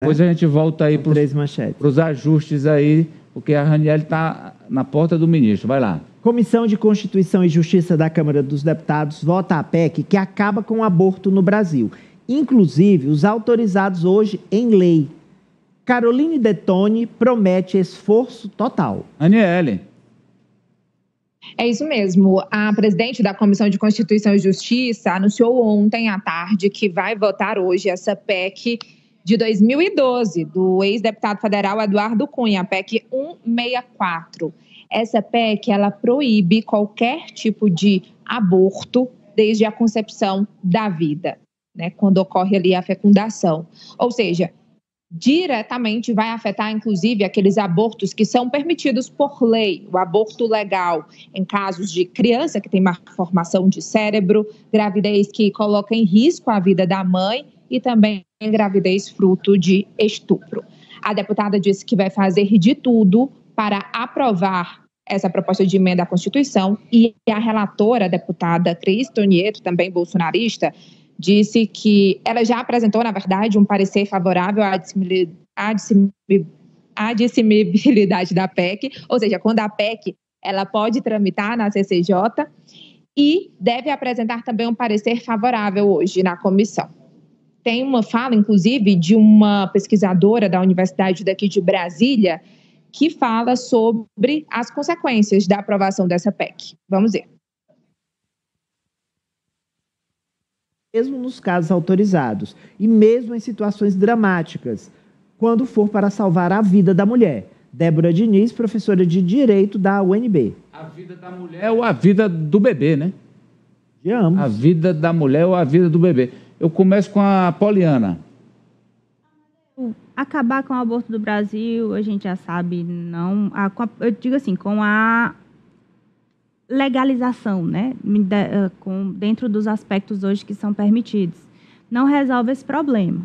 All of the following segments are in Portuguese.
Depois a gente volta aí para três manchetes. os ajustes aí, porque a Raniele está na porta do ministro. Vai lá. Comissão de Constituição e Justiça da Câmara dos Deputados vota a PEC que acaba com o aborto no Brasil. Inclusive, os autorizados hoje em lei. Caroline Detoni promete esforço total. Raniele. É isso mesmo. A presidente da Comissão de Constituição e Justiça anunciou ontem à tarde que vai votar hoje essa PEC de 2012, do ex-deputado federal Eduardo Cunha, a PEC 164. Essa PEC, ela proíbe qualquer tipo de aborto desde a concepção da vida, né, quando ocorre ali a fecundação. Ou seja, diretamente vai afetar, inclusive, aqueles abortos que são permitidos por lei, o aborto legal, em casos de criança que tem malformação de cérebro, gravidez que coloca em risco a vida da mãe e também gravidez fruto de estupro. A deputada disse que vai fazer de tudo para aprovar essa proposta de emenda à Constituição e a relatora, a deputada Cris Tonieto, também bolsonarista, disse que ela já apresentou, na verdade, um parecer favorável à dissimilabilidade da PEC, ou seja, quando a PEC ela pode tramitar na CCJ e deve apresentar também um parecer favorável hoje na comissão. Tem uma fala, inclusive, de uma pesquisadora da Universidade daqui de Brasília que fala sobre as consequências da aprovação dessa PEC. Vamos ver. Mesmo nos casos autorizados e mesmo em situações dramáticas, quando for para salvar a vida da mulher. Débora Diniz, professora de Direito da UNB. A vida da mulher ou a vida do bebê, né? De ambos. A vida da mulher ou a vida do bebê. Eu começo com a Poliana. Acabar com o aborto do Brasil, a gente já sabe, não. Eu digo assim, com a legalização, né? Dentro dos aspectos hoje que são permitidos. Não resolve esse problema.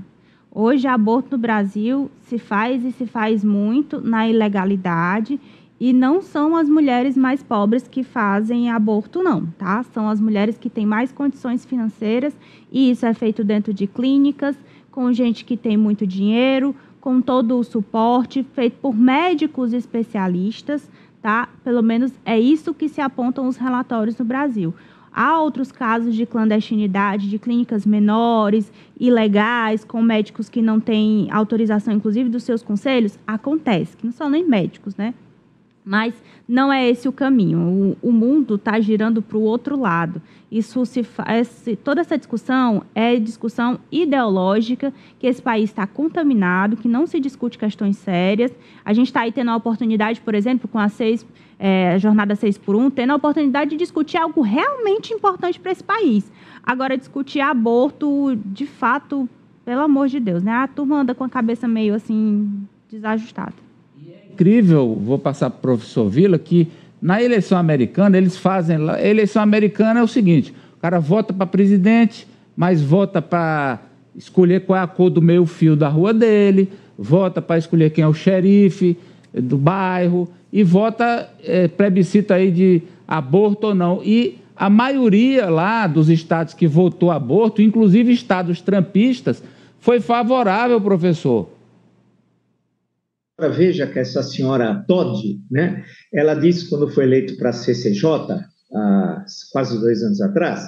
Hoje, aborto no Brasil se faz e se faz muito na ilegalidade e não são as mulheres mais pobres que fazem aborto, não, tá? São as mulheres que têm mais condições financeiras e isso é feito dentro de clínicas, com gente que tem muito dinheiro, com todo o suporte, feito por médicos especialistas, tá? Pelo menos é isso que se apontam os relatórios no Brasil. Há outros casos de clandestinidade, de clínicas menores, ilegais, com médicos que não têm autorização, inclusive, dos seus conselhos? Acontece, que não são nem médicos, né? Mas não é esse o caminho. O mundo está girando para o outro lado. Toda essa discussão é discussão ideológica, que esse país está contaminado, que não se discute questões sérias. A gente está aí tendo a oportunidade, por exemplo, com a jornada 6x1, tendo a oportunidade de discutir algo realmente importante para esse país. Agora, discutir aborto, de fato, pelo amor de Deus, né? A turma anda com a cabeça meio assim, desajustada. Incrível, vou passar para o professor Vila, que na eleição americana, eles fazem... A eleição americana é o seguinte, o cara vota para presidente, mas vota para escolher qual é a cor do meio-fio da rua dele, vota para escolher quem é o xerife do bairro e vota, plebiscita aí de aborto ou não. E a maioria lá dos estados que votou aborto, inclusive estados trumpistas, foi favorável, professor. Veja que essa senhora Todd, né, ela disse, quando foi eleito para a CCJ, há quase 2 anos atrás,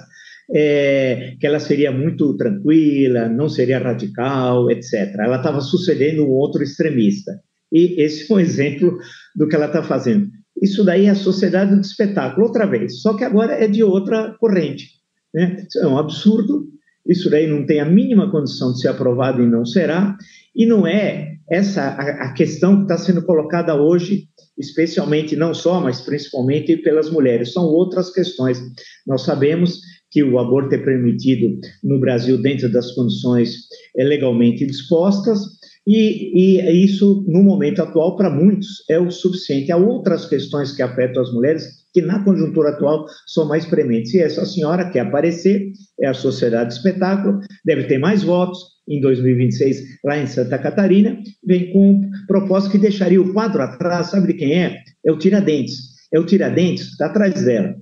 que ela seria muito tranquila, não seria radical, etc. Ela estava sucedendo um outro extremista. E esse é um exemplo do que ela está fazendo. Isso daí é a sociedade do espetáculo, outra vez, só que agora é de outra corrente, né? Isso é um absurdo, isso daí não tem a mínima condição de ser aprovado e não será, e não é essa a questão que está sendo colocada hoje, especialmente, não só, mas principalmente pelas mulheres, são outras questões. Nós sabemos que o aborto é permitido no Brasil dentro das condições legalmente dispostas, e isso, no momento atual, para muitos, é o suficiente. Há outras questões que afetam as mulheres, que na conjuntura atual são mais prementes. E essa senhora quer aparecer, é a sociedade espetáculo, deve ter mais votos em 2026 lá em Santa Catarina, vem com proposta que deixaria o quadro atrás, sabe de quem é? É o Tiradentes. É o Tiradentes que está atrás dela,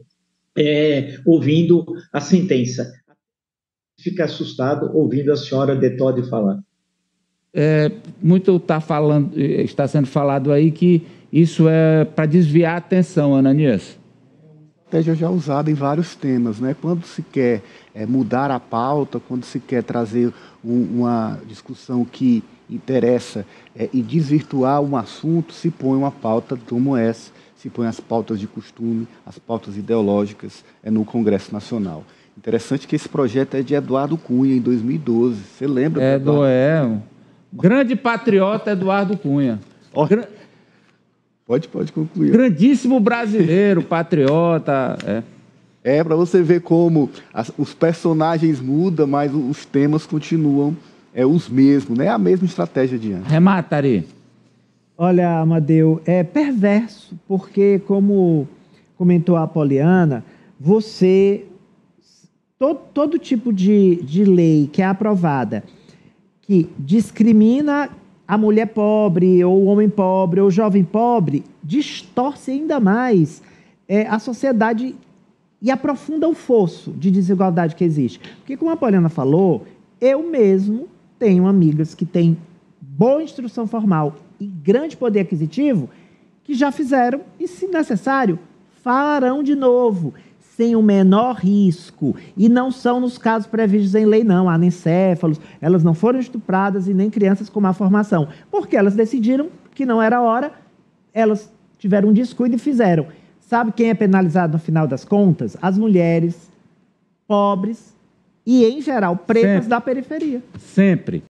ouvindo a sentença. Fica assustado ouvindo a senhora de Todd falar. muito está sendo falado aí que isso é para desviar a atenção, Ananias. Estratégia já usada em vários temas, né? Quando se quer mudar a pauta, quando se quer trazer uma discussão que interessa e desvirtuar um assunto, se põe uma pauta como essa, se põe as pautas de costume, as pautas ideológicas no Congresso Nacional. Interessante que esse projeto é de Eduardo Cunha, em 2012. Você lembra? Grande patriota Eduardo Cunha. Pode concluir. Grandíssimo brasileiro, patriota. Para você ver como os personagens mudam, mas os temas continuam os mesmos, né? A mesma estratégia de antes. Remata, Ari. Olha, Amadeu, é perverso, porque, como comentou a Apoliana, todo tipo de lei que é aprovada, que discrimina a mulher pobre, ou o homem pobre, ou o jovem pobre, distorce ainda mais a sociedade e aprofunda o fosso de desigualdade que existe. Porque, como a Apoliana falou, eu mesmo tenho amigas que têm boa instrução formal e grande poder aquisitivo, que já fizeram e, se necessário, farão de novo, sem o menor risco. E não são nos casos previstos em lei, não. Anencéfalos, elas não foram estupradas e nem crianças com má formação. Porque elas decidiram que não era hora, elas tiveram um descuido e fizeram. Sabe quem é penalizado no final das contas? As mulheres pobres e, em geral, pretas da periferia. Sempre.